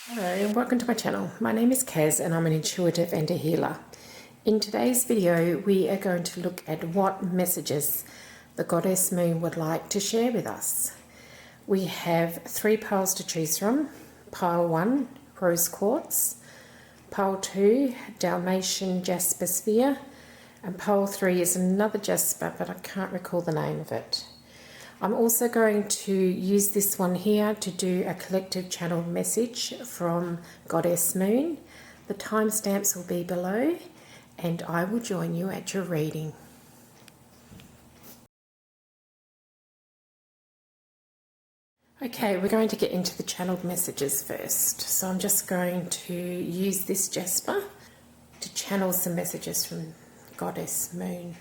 Hello and welcome to my channel. My name is Kaz and I'm an intuitive and a healer. In today's video we are going to look at what messages the Goddess Moon would like to share with us. We have 3 piles to choose from. Pile 1, Rose Quartz. Pile 2, Dalmatian Jasper Sphere. And pile 3 is another jasper, but I can't recall the name of it. I'm also going to use this one here to do a collective channel message from Goddess Moon. The timestamps will be below and I will join you at your reading. Okay, we're going to get into the channeled messages first. So I'm just going to use this jasper to channel some messages from Goddess Moon.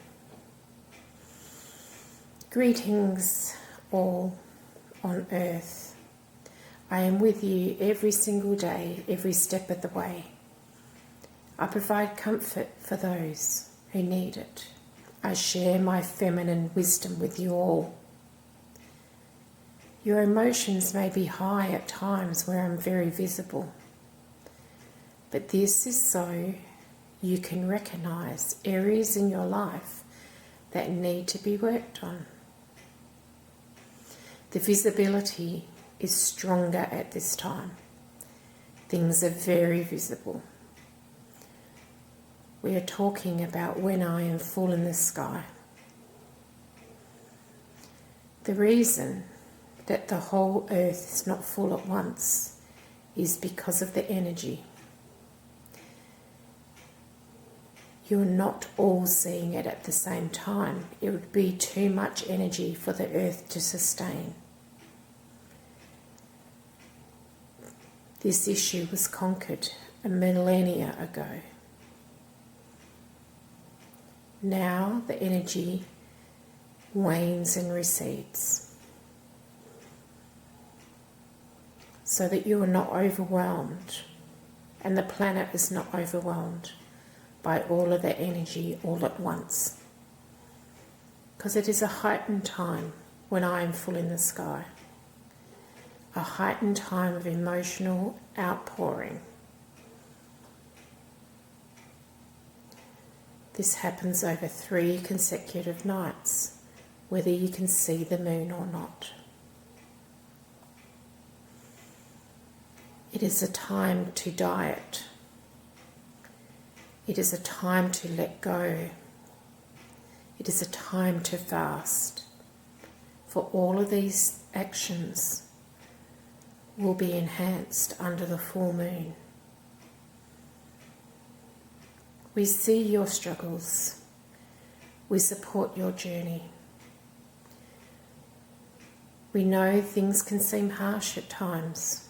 Greetings all on earth. I am with you every single day, every step of the way. I provide comfort for those who need it. I share my feminine wisdom with you all. Your emotions may be high at times where I'm very visible, but this is so you can recognize areas in your life that need to be worked on. The visibility is stronger at this time. Things are very visible. We are talking about when I am full in the sky. The reason that the whole earth is not full at once is because of the energy. You're not all seeing it at the same time. It would be too much energy for the earth to sustain. This issue was conquered a millennia ago. Now the energy wanes and recedes, so that you are not overwhelmed and the planet is not overwhelmed by all of the energy all at once. Because it is a heightened time when I am full in the sky. A heightened time of emotional outpouring. This happens over 3 consecutive nights, whether you can see the moon or not. It is a time to diet. It is a time to let go. It is a time to fast. For all of these actions will be enhanced under the full moon. We see your struggles. We support your journey. We know things can seem harsh at times.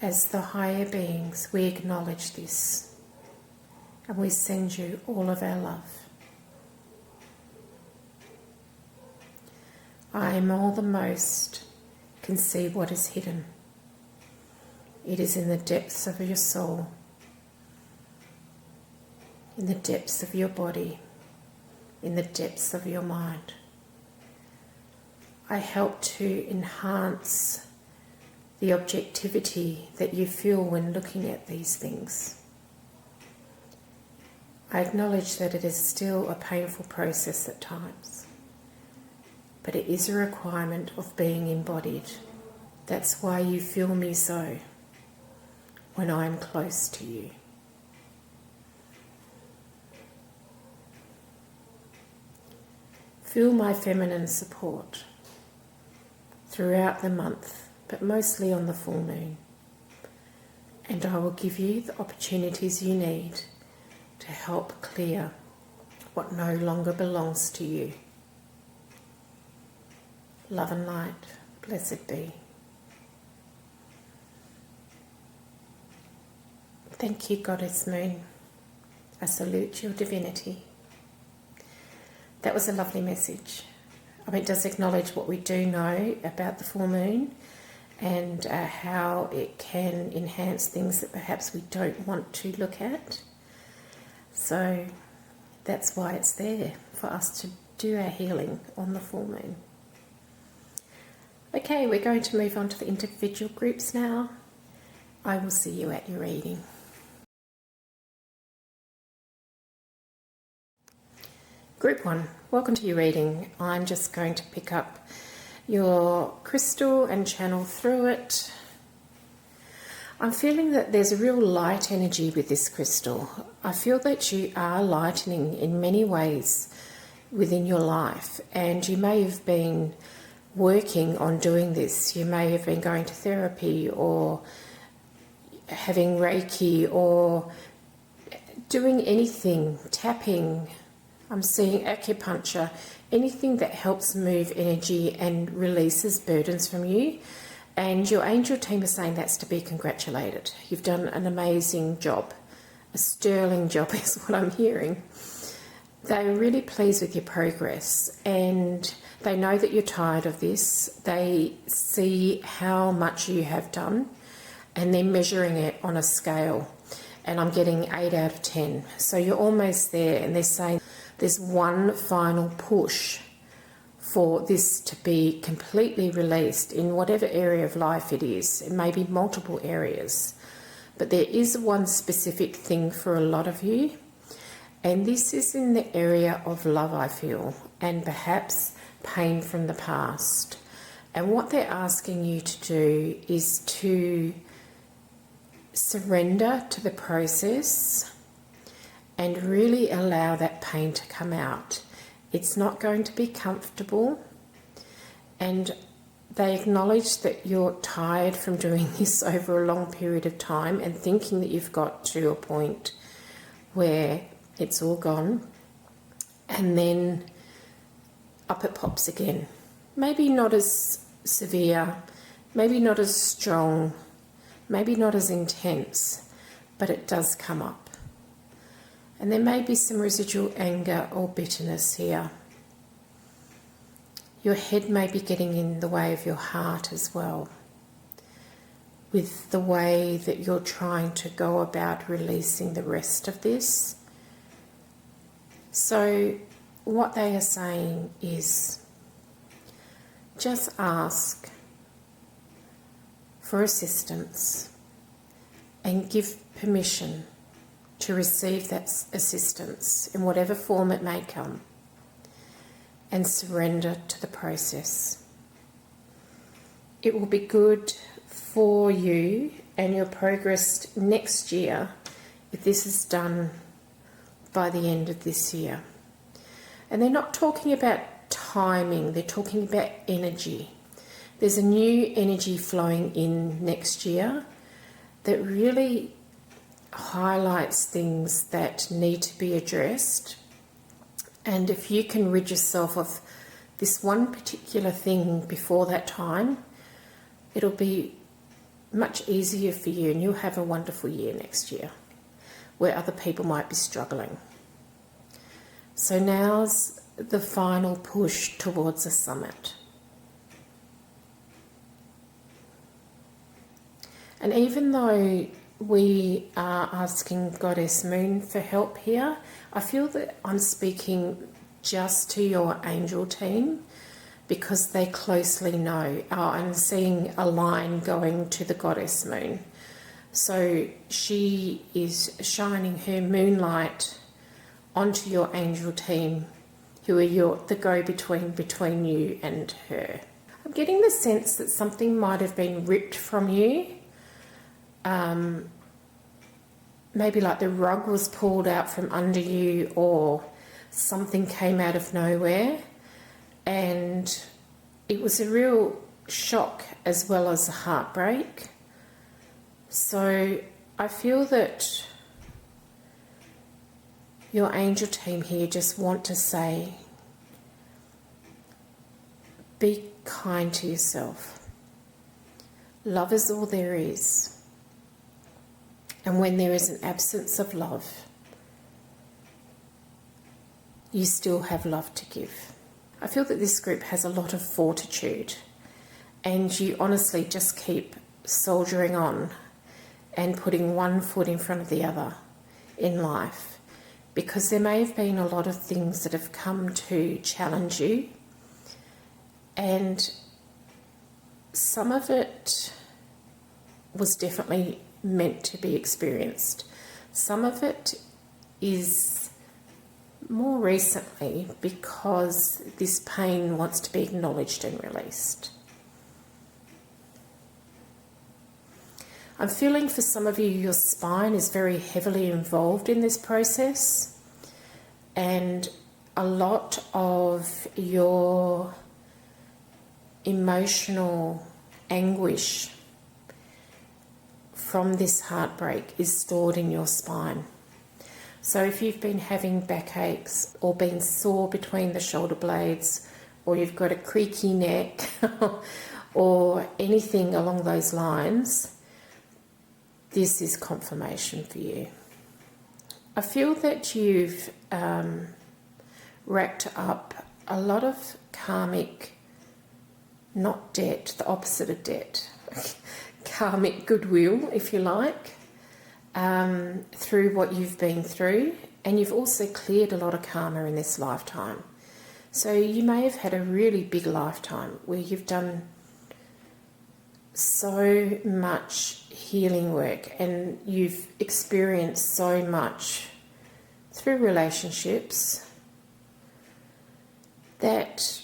As the higher beings, we acknowledge this and we send you all of our love. I more than most can see what is hidden. It is in the depths of your soul, in the depths of your body, in the depths of your mind. I help to enhance the objectivity that you feel when looking at these things. I acknowledge that it is still a painful process at times, but it is a requirement of being embodied. That's why you feel me so when I am close to you. Feel my feminine support throughout the month, but mostly on the full moon. And I will give you the opportunities you need to help clear what no longer belongs to you. Love and light, blessed be. Thank you, Goddess Moon. I salute your divinity. That was a lovely message. I mean, it does acknowledge what we do know about the full moon and how it can enhance things that perhaps we don't want to look at. So that's why it's there, for us to do our healing on the full moon. Okay, we're going to move on to the individual groups now. I will see you at your reading. Group 1, welcome to your reading. I'm just going to pick up your crystal and channel through it. I'm feeling that there's a real light energy with this crystal. I feel that you are lightening in many ways within your life, and you may have been working on doing this. You may have been going to therapy or having Reiki or doing anything, tapping. I'm seeing acupuncture, anything that helps move energy and releases burdens from you. And your angel team is saying that's to be congratulated. You've done an amazing job. A sterling job is what I'm hearing. They're really pleased with your progress, and they know that you're tired of this. They see how much you have done, and they're measuring it on a scale. And I'm getting 8 out of 10. So you're almost there, and they're saying there's one final push for this to be completely released in whatever area of life it is. It may be multiple areas, but there is one specific thing for a lot of you, and this is in the area of love, I feel, and perhaps pain from the past. And what they're asking you to do is to surrender to the process and really allow that pain to come out. It's not going to be comfortable, and they acknowledge that you're tired from doing this over a long period of time and thinking that you've got to a point where it's all gone, and then up it pops again. Maybe not as severe, maybe not as strong, maybe not as intense, but it does come up. And there may be some residual anger or bitterness here. Your head may be getting in the way of your heart as well, with the way that you're trying to go about releasing the rest of this. So what they are saying is just ask for assistance and give permission to receive that assistance in whatever form it may come, and surrender to the process. It will be good for you and your progress next year if this is done by the end of this year. And they're not talking about timing, they're talking about energy. There's a new energy flowing in next year that really highlights things that need to be addressed. And if you can rid yourself of this one particular thing before that time, it'll be much easier for you, and you'll have a wonderful year next year where other people might be struggling. So now's the final push towards a summit. And even though we are asking Goddess Moon for help here, I feel that I'm speaking just to your angel team because they closely know. I'm seeing a line going to the Goddess Moon. So she is shining her moonlight onto your angel team, who are the go-between between you and her. I'm getting the sense that something might have been ripped from you. Maybe like the rug was pulled out from under you, or something came out of nowhere, and it was a real shock as well as a heartbreak. So I feel that your angel team here just want to say, be kind to yourself. Love is all there is. And when there is an absence of love, you still have love to give. I feel that this group has a lot of fortitude, and you honestly just keep soldiering on and putting one foot in front of the other in life, because there may have been a lot of things that have come to challenge you, and some of it was definitely meant to be experienced. Some of it is more recently because this pain wants to be acknowledged and released. I'm feeling for some of you, your spine is very heavily involved in this process, and a lot of your emotional anguish from this heartbreak is stored in your spine. So if you've been having backaches or been sore between the shoulder blades, or you've got a creaky neck or anything along those lines, this is confirmation for you. I feel that you've racked up a lot of karmic, not debt, the opposite of debt, karmic goodwill, if you like, through what you've been through, and you've also cleared a lot of karma in this lifetime. So you may have had a really big lifetime where you've done so much healing work and you've experienced so much through relationships that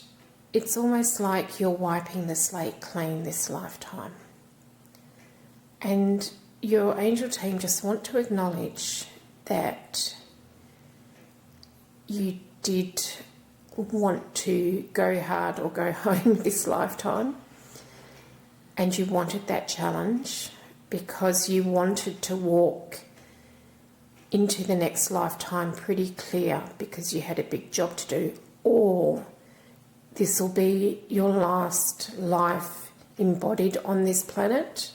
it's almost like you're wiping the slate clean this lifetime. And your angel team just want to acknowledge that you did want to go hard or go home this lifetime, and you wanted that challenge because you wanted to walk into the next lifetime pretty clear because you had a big job to do, or this will be your last life embodied on this planet.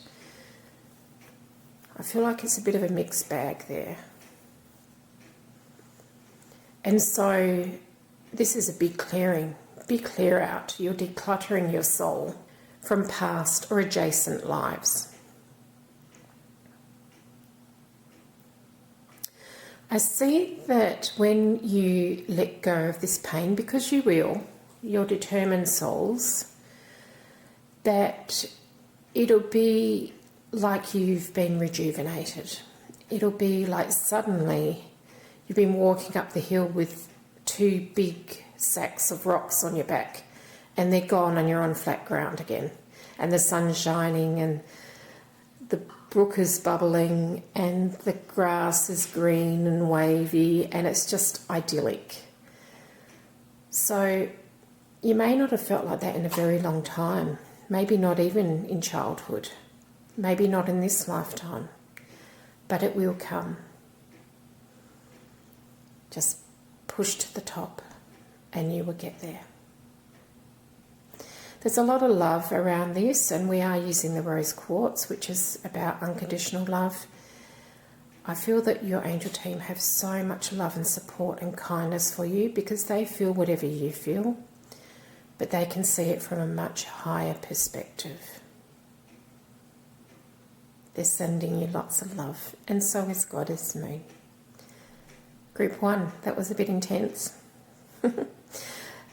I feel like it's a bit of a mixed bag there. And so this is a big clearing, big clear out. You're decluttering your soul from past or adjacent lives. I see that when you let go of this pain, because you will, your determined souls, that it'll be like you've been rejuvenated. It'll be like suddenly you've been walking up the hill with 2 big sacks of rocks on your back, and they're gone and you're on flat ground again, and the sun's shining and the brook is bubbling and the grass is green and wavy and it's just idyllic. So you may not have felt like that in a very long time, maybe not even in childhood, maybe not in this lifetime, but it will come. Just push to the top and you will get there. There's a lot of love around this, and we are using the rose quartz, which is about unconditional love. I feel that your angel team have so much love and support and kindness for you because they feel whatever you feel, but they can see it from a much higher perspective. They're sending you lots of love, and so is Goddess Moon. Group 1, that was a bit intense.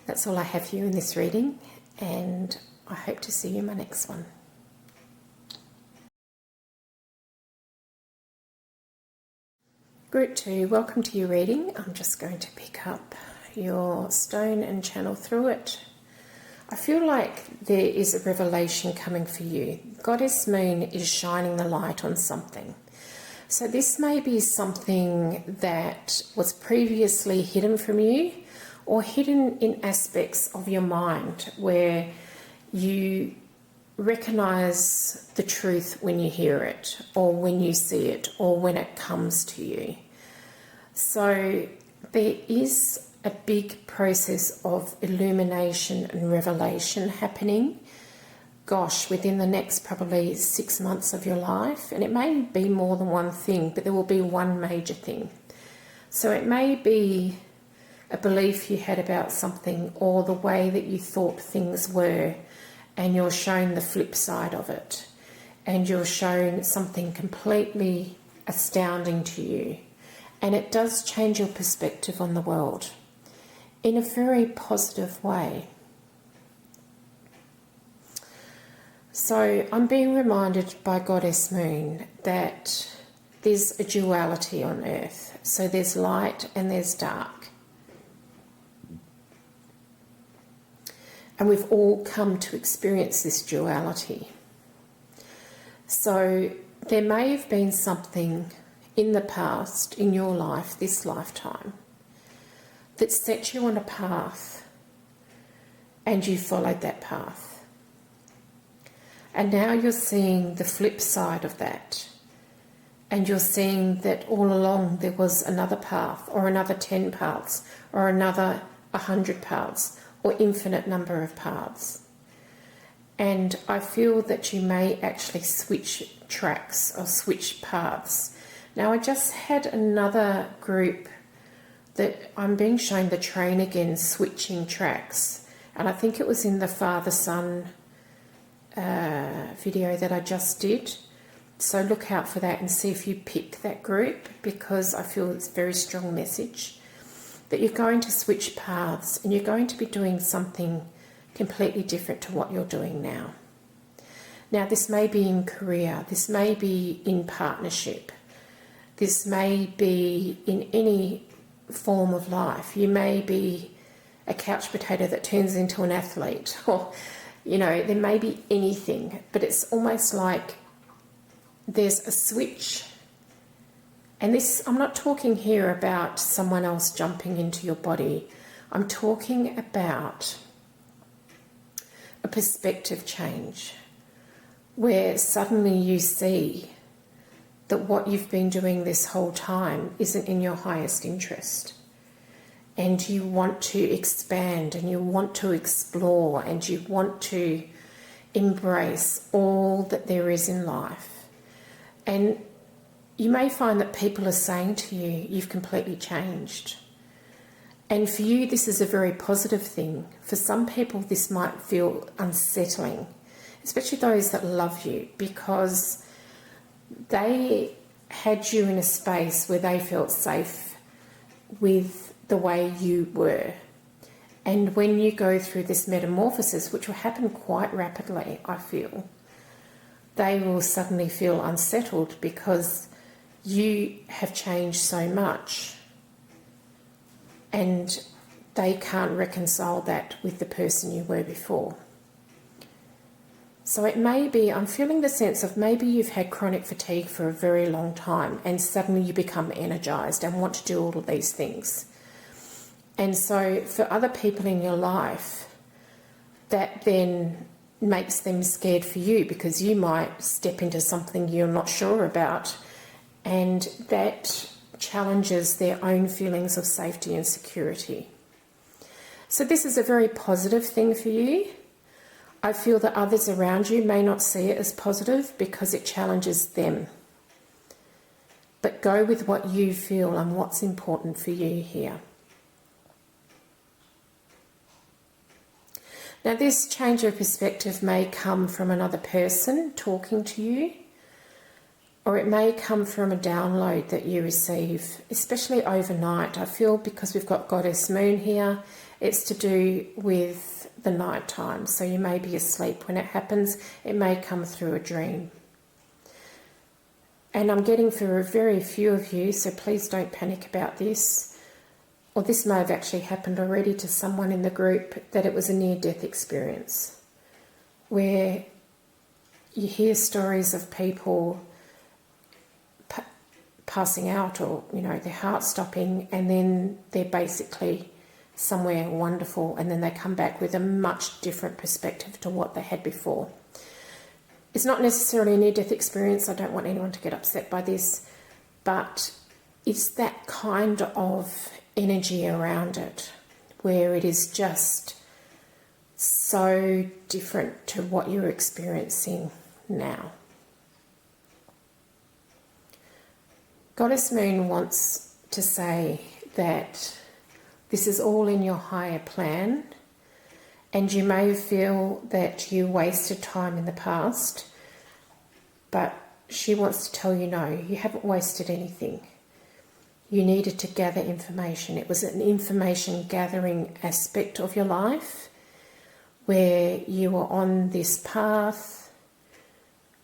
That's all I have for you in this reading, and I hope to see you in my next one. Group 2, welcome to your reading. I'm just going to pick up your stone and channel through it. I feel like there is a revelation coming for you. Goddess Moon is shining the light on something. So this may be something that was previously hidden from you, or hidden in aspects of your mind where you recognize the truth when you hear it, or when you see it, or when it comes to you. So there is a big process of illumination and revelation happening, gosh, within the next probably 6 months of your life. And it may be more than one thing, but there will be one major thing. So it may be a belief you had about something, or the way that you thought things were, and you're shown the flip side of it, and you're shown something completely astounding to you. And it does change your perspective on the world in a very positive way. So I'm being reminded by Goddess Moon that there's a duality on Earth. So there's light and there's dark. And we've all come to experience this duality. So there may have been something in the past, in your life, this lifetime, that set you on a path and you followed that path. And now you're seeing the flip side of that. And you're seeing that all along there was another path, or another 10 paths, or another 100 paths, or infinite number of paths. And I feel that you may actually switch tracks or switch paths. Now, I just had another group that I'm being shown the train again, switching tracks. And I think it was in the father-son video that I just did. So look out for that and see if you pick that group, because I feel it's a very strong message that you're going to switch paths and you're going to be doing something completely different to what you're doing now. Now, this may be in career, this may be in partnership, this may be in any form of life. You may be a couch potato that turns into an athlete, or, you know, there may be anything, but it's almost like there's a switch. And this, I'm not talking here about someone else jumping into your body. I'm talking about a perspective change where suddenly you see that what you've been doing this whole time isn't in your highest interest. And you want to expand and you want to explore and you want to embrace all that there is in life. And you may find that people are saying to you, you've completely changed. And for you, this is a very positive thing. For some people, this might feel unsettling, especially those that love you, because they had you in a space where they felt safe with the way you were. And when you go through this metamorphosis, which will happen quite rapidly, I feel, they will suddenly feel unsettled because you have changed so much and they can't reconcile that with the person you were before. So it may be, I'm feeling the sense of maybe you've had chronic fatigue for a very long time and suddenly you become energized and want to do all of these things. And so for other people in your life, that then makes them scared for you, because you might step into something you're not sure about, and that challenges their own feelings of safety and security. So this is a very positive thing for you. I feel that others around you may not see it as positive because it challenges them. But go with what you feel and what's important for you here. Now, this change of perspective may come from another person talking to you, or it may come from a download that you receive, especially overnight. I feel because we've got Goddess Moon here, it's to do with the night time. So you may be asleep when it happens. It may come through a dream. And I'm getting for a very few of you, so please don't panic about this. Or this may have actually happened already to someone in the group, that it was a near-death experience, where you hear stories of people passing out, or, you know, their heart stopping, and then they're basically somewhere wonderful, and then they come back with a much different perspective to what they had before. It's not necessarily a near-death experience. I don't want anyone to get upset by this, but it's that kind of energy around it where it is just so different to what you're experiencing now. Goddess Moon wants to say that this is all in your higher plan, and you may feel that you wasted time in the past, but she wants to tell you no, you haven't wasted anything. You needed to gather information. It was an information gathering aspect of your life where you were on this path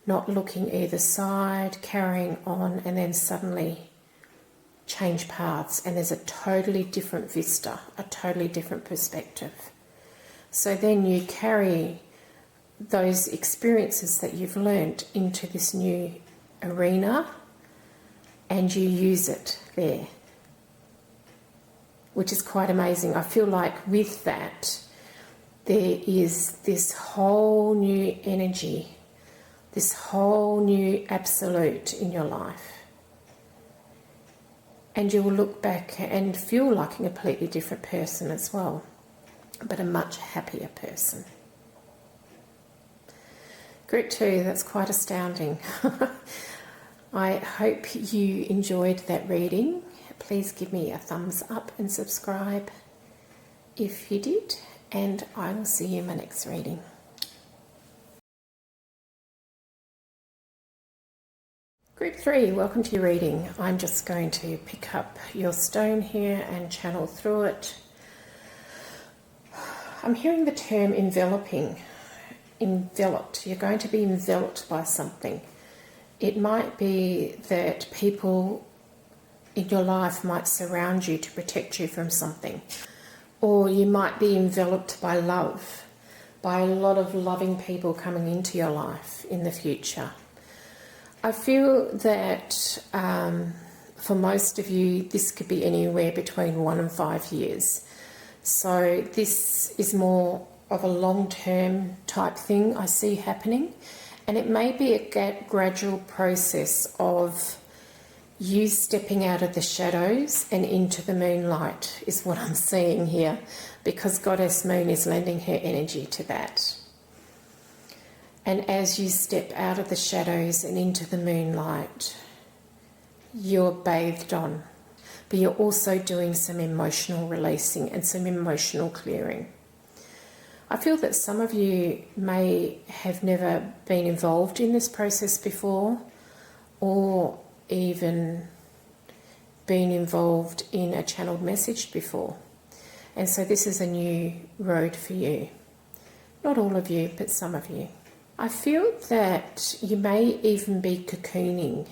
not looking either side, carrying on, and then suddenly change paths, and there's a totally different vista, a totally different perspective. So then you carry those experiences that you've learnt into this new arena and you use it there, which is quite amazing. I feel like with that there is this whole new energy, this whole new absolute in your life. And you will look back and feel like a completely different person as well, but a much happier person. Group 2, that's quite astounding. I hope you enjoyed that reading. Please give me a thumbs up and subscribe if you did, and I will see you in my next reading. Group 3, welcome to your reading. I'm just going to pick up your stone here and channel through it. I'm hearing the term enveloping, enveloped. You're going to be enveloped by something. It might be that people in your life might surround you to protect you from something. Or you might be enveloped by love, by a lot of loving people coming into your life in the future. I feel that for most of you, this could be anywhere between 1 and 5 years. So this is more of a long-term type thing I see happening. And it may be a gradual process of you stepping out of the shadows and into the moonlight is what I'm seeing here, because Goddess Moon is lending her energy to that. And as you step out of the shadows and into the moonlight, you're bathed on, but you're also doing some emotional releasing and some emotional clearing. I feel that some of you may have never been involved in this process before, or even been involved in a channeled message before. And so this is a new road for you. Not all of you, but some of you. I feel that you may even be cocooning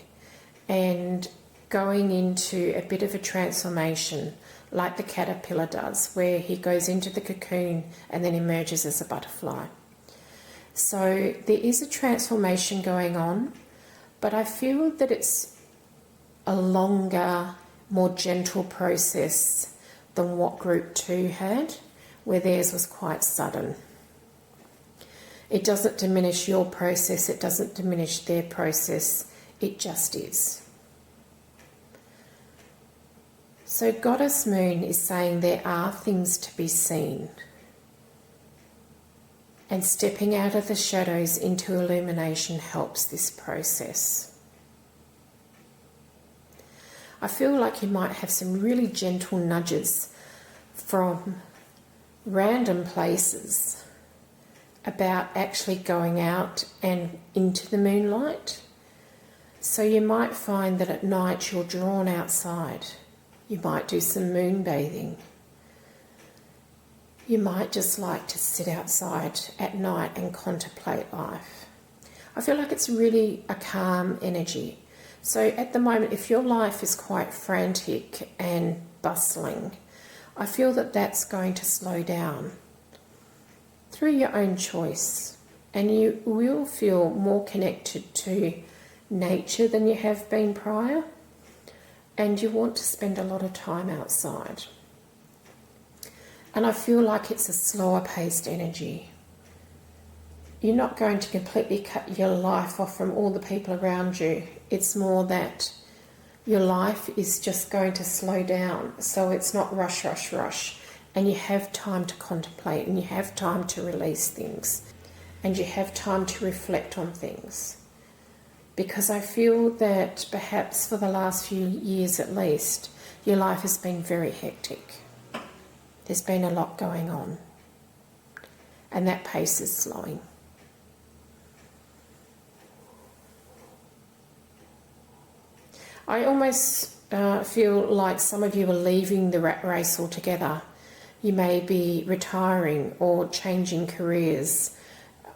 and going into a bit of a transformation like the caterpillar does, where he goes into the cocoon and then emerges as a butterfly. So there is a transformation going on, but I feel that it's a longer, more gentle process than what Group 2 had, where theirs was quite sudden. It doesn't diminish your process, it doesn't diminish their process, it just is. So Goddess Moon is saying there are things to be seen. And stepping out of the shadows into illumination helps this process. I feel like you might have some really gentle nudges from random places about actually going out and into the moonlight. So you might find that at night you're drawn outside. You might do some moon bathing. You might just like to sit outside at night and contemplate life. I feel like it's really a calm energy. So at the moment, if your life is quite frantic and bustling, I feel that that's going to slow down through your own choice, and you will feel more connected to nature than you have been prior, and you want to spend a lot of time outside. And I feel like it's a slower paced energy. You're not going to completely cut your life off from all the people around you. It's more that your life is just going to slow down, so it's not rush, rush, rush. And you have time to contemplate, and you have time to release things, and you have time to reflect on things. Because I feel that perhaps for the last few years at least, your life has been very hectic. There's been a lot going on, and that pace is slowing. I almost feel like some of you are leaving the rat race altogether. You may be retiring or changing careers,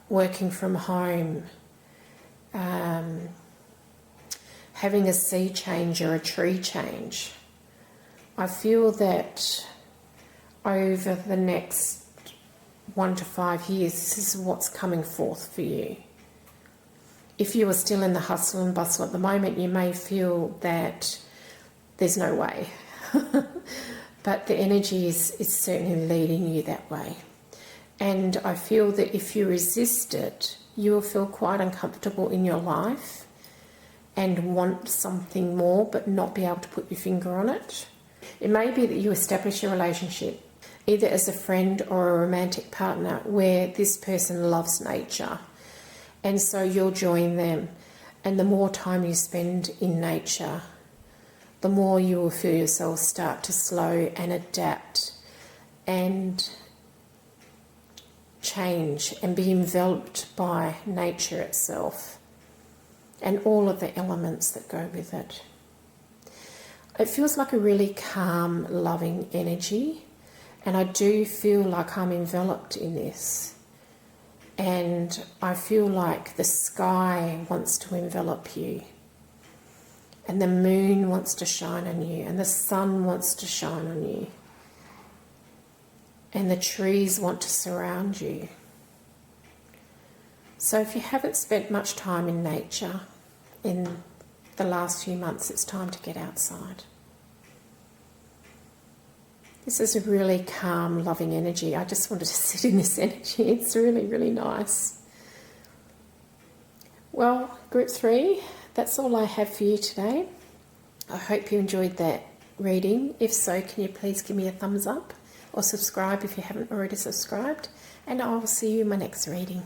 working from home, having a sea change or a tree change. I feel that over the next 1 to 5 years, this is what's coming forth for you. If you are still in the hustle and bustle at the moment, you may feel that there's no way. But the energy is certainly leading you that way. And I feel that if you resist it, you will feel quite uncomfortable in your life and want something more but not be able to put your finger on it. It may be that you establish a relationship, either as a friend or a romantic partner, where this person loves nature. And so you'll join them. And the more time you spend in nature, the more you will feel yourself start to slow and adapt and change and be enveloped by nature itself and all of the elements that go with it. It feels like a really calm, loving energy, and I do feel like I'm enveloped in this. And I feel like the sky wants to envelop you, and the moon wants to shine on you, and the sun wants to shine on you, and the trees want to surround you. So if you haven't spent much time in nature in the last few months, it's time to get outside. This is a really calm, loving energy. I just wanted to sit in this energy. It's really, really nice. Well, group 3, that's all I have for you today. I hope you enjoyed that reading. If so, can you please give me a thumbs up or subscribe if you haven't already subscribed, and I will see you in my next reading.